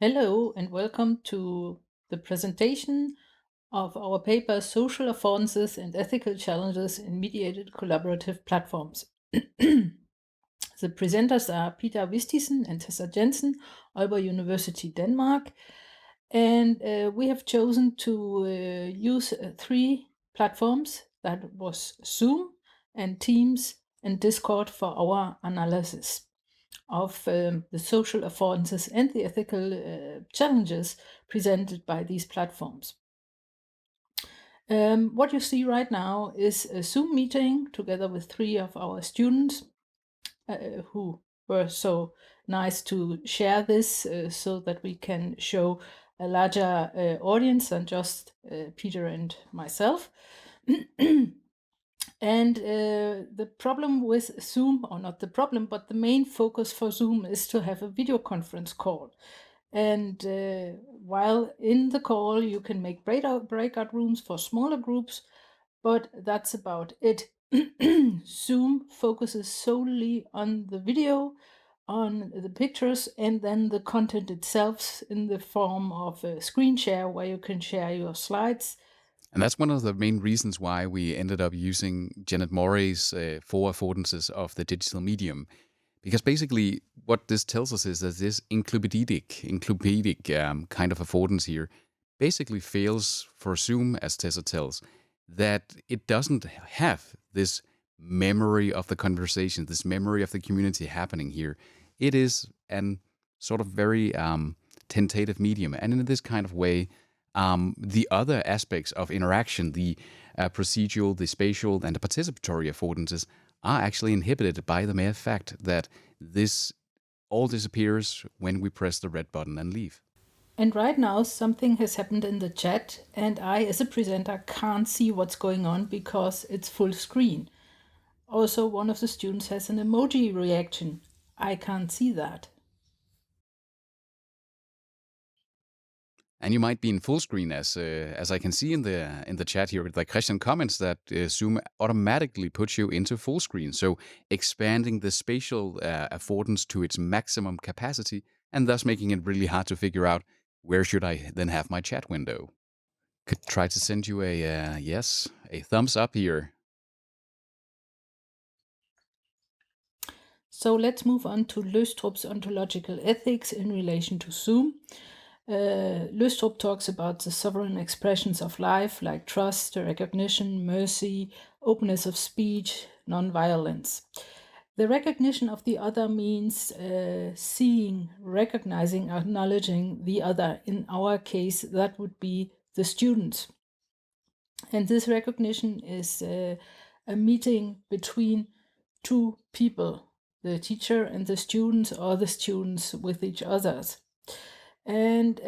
Hello and welcome to the presentation of our paper Social Affordances and Ethical Challenges in Mediated Collaborative Platforms. The presenters are Peter Vistisen and Tessa Jensen, Aalborg University, Denmark. And we have chosen to use three platforms, that was Zoom and Teams and Discord, for our analysis of the social affordances and the ethical challenges presented by these platforms. What you see right now is a Zoom meeting together with three of our students who were so nice to share this so that we can show a larger audience than just Peter and myself. And the problem with Zoom, or not the problem, but the main focus for Zoom is to have a video conference call. And while in the call, you can make breakout rooms for smaller groups, but that's about it. Zoom focuses solely on the video, on the pictures, and then the content itself in the form of a screen share where you can share your slides. And that's one of the main reasons why we ended up using Janet Morey's 4 affordances of the digital medium. Because basically, what this tells us is that this encyclopedic kind of affordance here basically fails for Zoom, as Tessa tells, that it doesn't have this memory of the conversation, this memory of the community happening here. It is an sort of very tentative medium. And in this kind of way, the other aspects of interaction, the procedural, the spatial, and the participatory affordances, are actually inhibited by the mere fact that this all disappears when we press the red button and leave. And right now, something has happened in the chat, and I, as a presenter, can't see what's going on because it's full screen. Also, one of the students has an emoji reaction. I can't see that. And you might be in full screen, as I can see in the chat here. Like Christian comments that Zoom automatically puts you into full screen, so expanding the spatial affordance to its maximum capacity, and thus making it really hard to figure out where should I then have my chat window. Could try to send you a yes, a thumbs up here. So let's move on to Løstrup's ontological ethics in relation to Zoom. Løstrup talks about the sovereign expressions of life, like trust, recognition, mercy, openness of speech, non-violence. The recognition of the other means seeing, recognizing, acknowledging the other. In our case, that would be the students. And this recognition is a meeting between two people, the teacher and the students, or the students with each others. And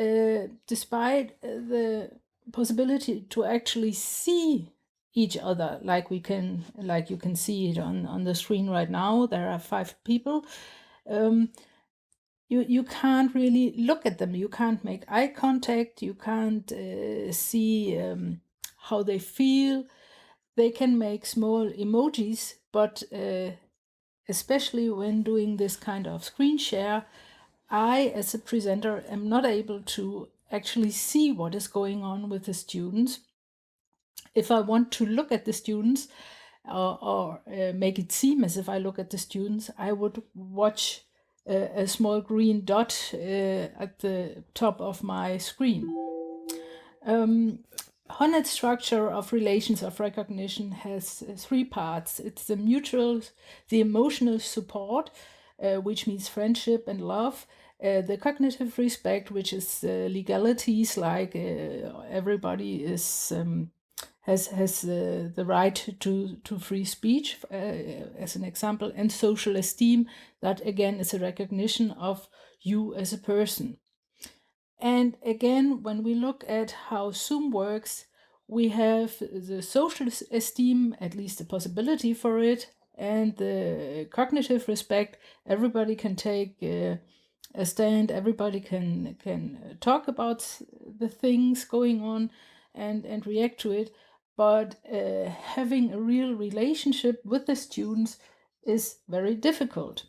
despite the possibility to actually see each other, like you can see it on the screen right now, there are 5 people. You can't really look at them. You can't make eye contact. You can't see how they feel. They can make small emojis, but especially when doing this kind of screen share, I, as a presenter, am not able to actually see what is going on with the students. If I want to look at the students or make it seem as if I look at the students, I would watch a small green dot at the top of my screen. Honnet's structure of relations of recognition has 3 parts. It's the mutual, the emotional support, which means friendship and love, the cognitive respect, which is legalities, like everybody is has the right to free speech, as an example, and social esteem, that again is a recognition of you as a person. And again, when we look at how Zoom works, we have the social esteem, at least the possibility for it, and the cognitive respect. Everybody can take a stand, everybody can talk about the things going on and react to it. But having a real relationship with the students is very difficult.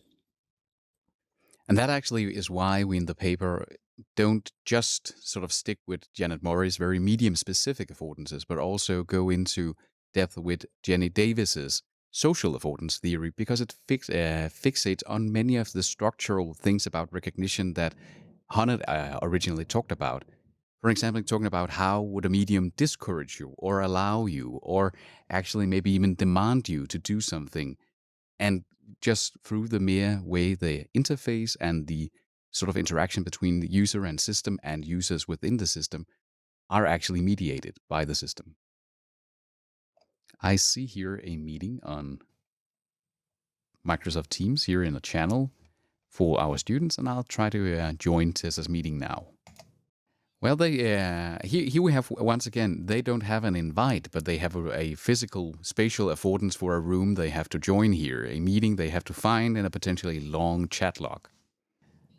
And that actually is why we in the paper don't just sort of stick with Janet Murray's very medium-specific affordances, but also go into depth with Jenny Davis's social affordance theory, because it fixates on many of the structural things about recognition that Hannah originally talked about. For example, talking about how would a medium discourage you or allow you or actually maybe even demand you to do something. And just through the mere way the interface and the sort of interaction between the user and system and users within the system are actually mediated by the system. I see here a meeting on Microsoft Teams here in a channel for our students, and I'll try to join Tessa's meeting now. Well, they here we have once again they don't have an invite, but they have a physical spatial affordance for a room they have to join here, a meeting they have to find, and a potentially long chat log.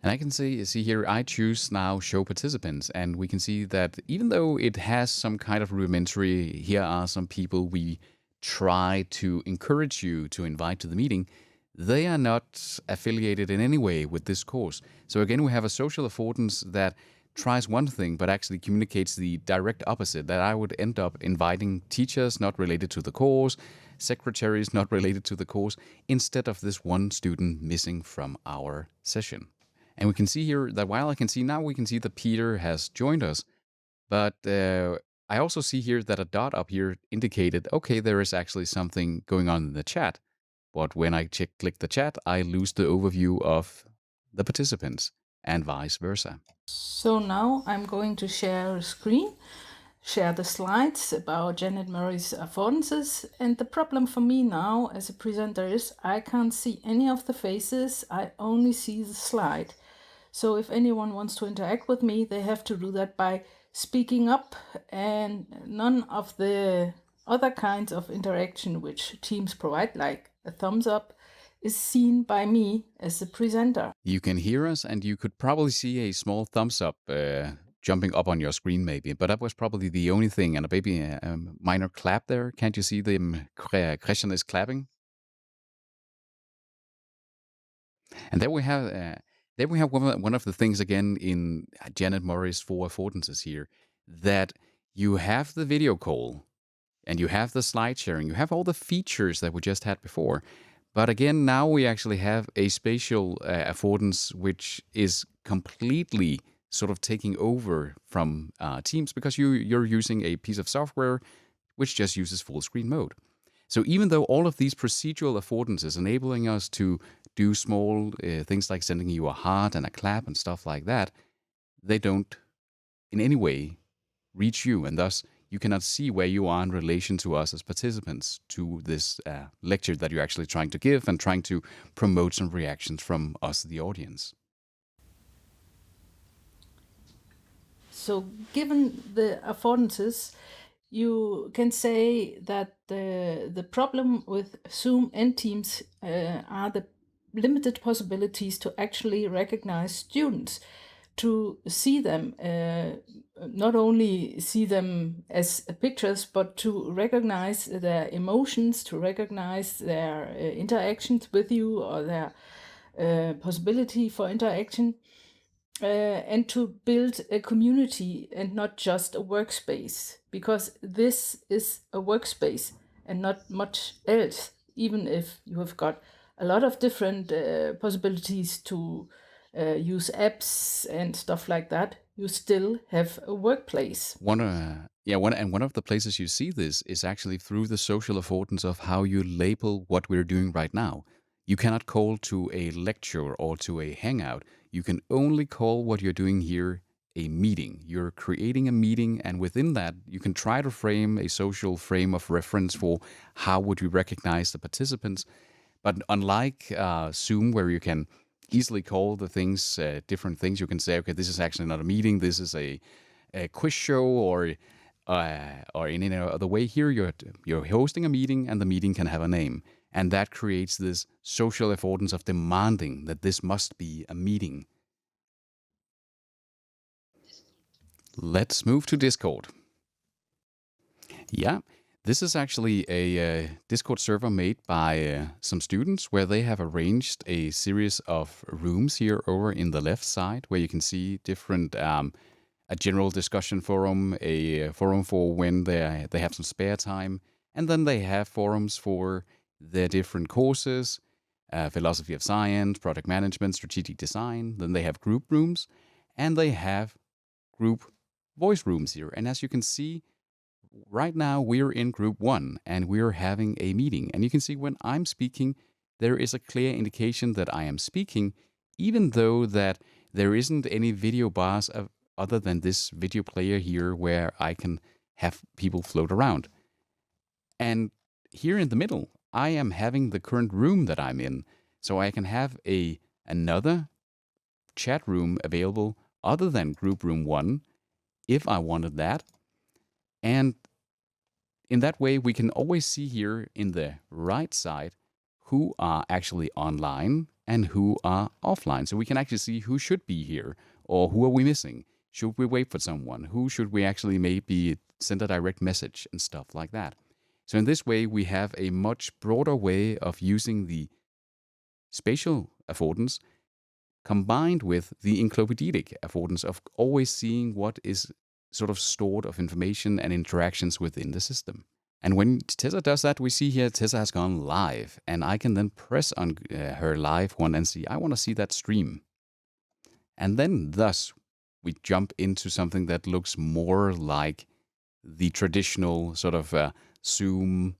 And I can see here I choose now show participants, and we can see that even though it has some kind of rudimentary, here are some people we try to encourage you to invite to the meeting, they are not affiliated in any way with this course. So again, we have a social affordance that tries one thing but actually communicates the direct opposite, that I would end up inviting teachers not related to the course, secretaries not related to the course, instead of this one student missing from our session. And we can see here that while I can see now, we can see that Peter has joined us, but I also see here that a dot up here indicated, okay, there is actually something going on in the chat. But when I click the chat, I lose the overview of the participants and vice versa. So now I'm going to share a screen, share the slides about Janet Murray's affordances. And the problem for me now as a presenter is I can't see any of the faces, I only see the slide. So if anyone wants to interact with me, they have to do that by speaking up, and none of the other kinds of interaction which Teams provide, like a thumbs up, is seen by me as the presenter. You can hear us, and you could probably see a small thumbs up jumping up on your screen, maybe. But that was probably the only thing, and maybe a minor clap there. Can't you see them? Christian is clapping. And there we have one of the things again in Janet Murray's four affordances here, that you have the video call and you have the slide sharing, you have all the features that we just had before. But again, now we actually have a spatial affordance which is completely sort of taking over from Teams, because you're using a piece of software which just uses full screen mode. So even though all of these procedural affordances enabling us to do small things like sending you a heart and a clap and stuff like that, they don't in any way reach you, and thus you cannot see where you are in relation to us as participants to this lecture that you're actually trying to give and trying to promote some reactions from us, the audience. So given the affordances, you can say that the problem with Zoom and Teams are the limited possibilities to actually recognize students, to see them, not only see them as pictures, but to recognize their emotions, to recognize their interactions with you or their possibility for interaction. And to build a community and not just a workspace, because this is a workspace and not much else. Even if you have got a lot of different possibilities to use apps and stuff like that, you still have a workplace. One of the places you see this is actually through the social affordance of how you label what we're doing right now. You cannot call to a lecture or to a hangout. You can only call what you're doing here a meeting. You're creating a meeting, and within that, you can try to frame a social frame of reference for how would you recognize the participants. But unlike Zoom, where you can easily call the things different things, you can say, okay, this is actually not a meeting. This is a quiz show, or in any other way. Here, you're hosting a meeting, and the meeting can have a name. And that creates this social affordance of demanding that this must be a meeting. Let's move to Discord. Yeah, This is actually a Discord server made by some students where they have arranged a series of rooms here over in the left side where you can see different, a general discussion forum, a forum for when they have some spare time, and then they have forums for their different courses, philosophy of science, product management, strategic design. Then they have group rooms, and they have group voice rooms here. And as you can see, right now we're in group 1 and we're having a meeting. And you can see when I'm speaking, there is a clear indication that I am speaking, even though that there isn't any video bars other than this video player here where I can have people float around. And here in the middle, I am having the current room that I'm in. So I can have another chat room available other than group room 1 if I wanted that. And in that way, we can always see here in the right side who are actually online and who are offline. So we can actually see who should be here or who are we missing. Should we wait for someone? Who should we actually maybe send a direct message and stuff like that? So in this way, we have a much broader way of using the spatial affordance combined with the encyclopedic affordance of always seeing what is sort of stored of information and interactions within the system. And when Tessa does that, we see here Tessa has gone live, and I can then press on her live one and see, I want to see that stream. And then thus we jump into something that looks more like the traditional sort of Zoom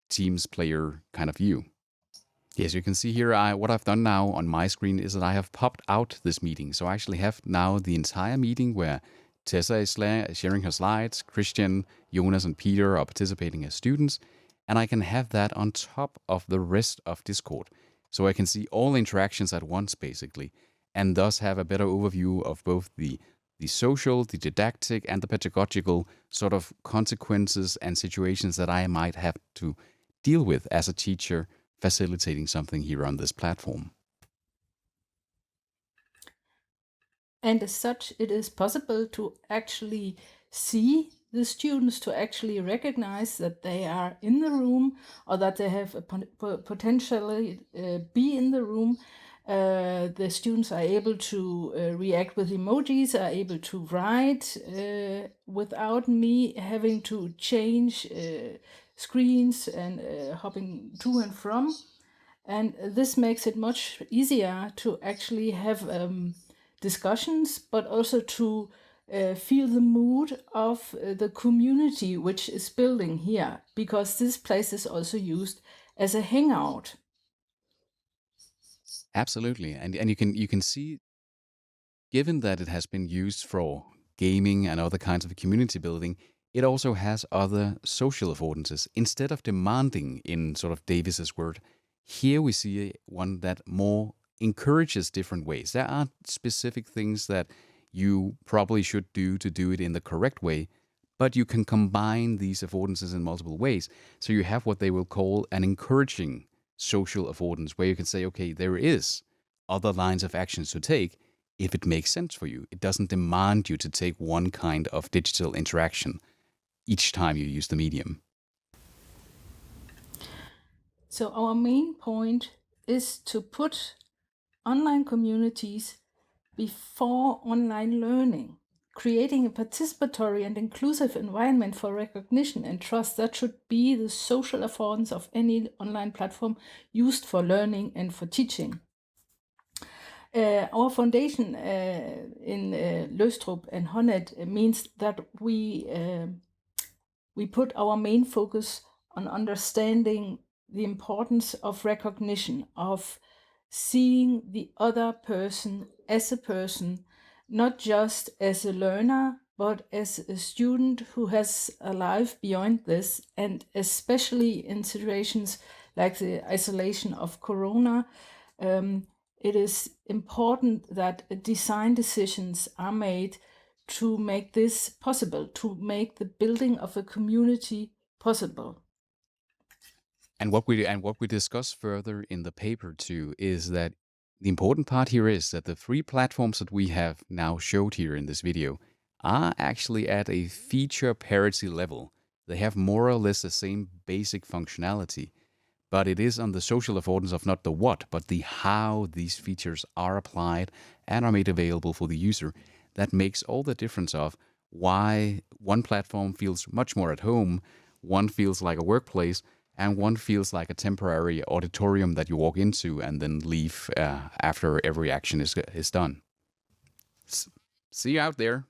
Teams player kind of view. Yes, you can see here what I've done now on my screen is that I have popped out this meeting. So I actually have now the entire meeting where Tessa is sharing her slides, Christian, Jonas, and Peter are participating as students, and I can have that on top of the rest of Discord. So I can see all interactions at once, basically, and thus have a better overview of both the social, the didactic, and the pedagogical sort of consequences and situations that I might have to deal with as a teacher facilitating something here on this platform. And as such, it is possible to actually see the students, to actually recognize that they are in the room or that they have potentially be in the room. The students are able to react with emojis, are able to write without me having to change screens and hopping to and from. And this makes it much easier to actually have discussions, but also to feel the mood of the community which is building here, because this place is also used as a hangout. Absolutely, and you can see, given that it has been used for gaming and other kinds of community building, it also has other social affordances. Instead of demanding, in sort of Davis's word, here we see one that more encourages different ways. There are specific things that you probably should do to do it in the correct way, but you can combine these affordances in multiple ways. So you have what they will call an encouraging social affordance, where you can say, okay, there is other lines of actions to take if it makes sense for you. It doesn't demand you to take one kind of digital interaction each time you use the medium. So our main point is to put online communities before online learning, creating a participatory and inclusive environment for recognition and trust. That should be the social affordance of any online platform used for learning and for teaching. Our foundation in Løstrup and Honnet means that we put our main focus on understanding the importance of recognition, of seeing the other person as a person, not just as a learner, but as a student who has a life beyond this, and especially in situations like the isolation of Corona, it is important that design decisions are made to make this possible, to make the building of a community possible. And what we discuss further in the paper too is that the important part here is that the three platforms that we have now showed here in this video are actually at a feature parity level. They have more or less the same basic functionality, but it is on the social affordance of not the what, but the how these features are applied and are made available for the user that makes all the difference of why one platform feels much more at home, one feels like a workplace, and one feels like a temporary auditorium that you walk into and then leave after every action is done. See you out there.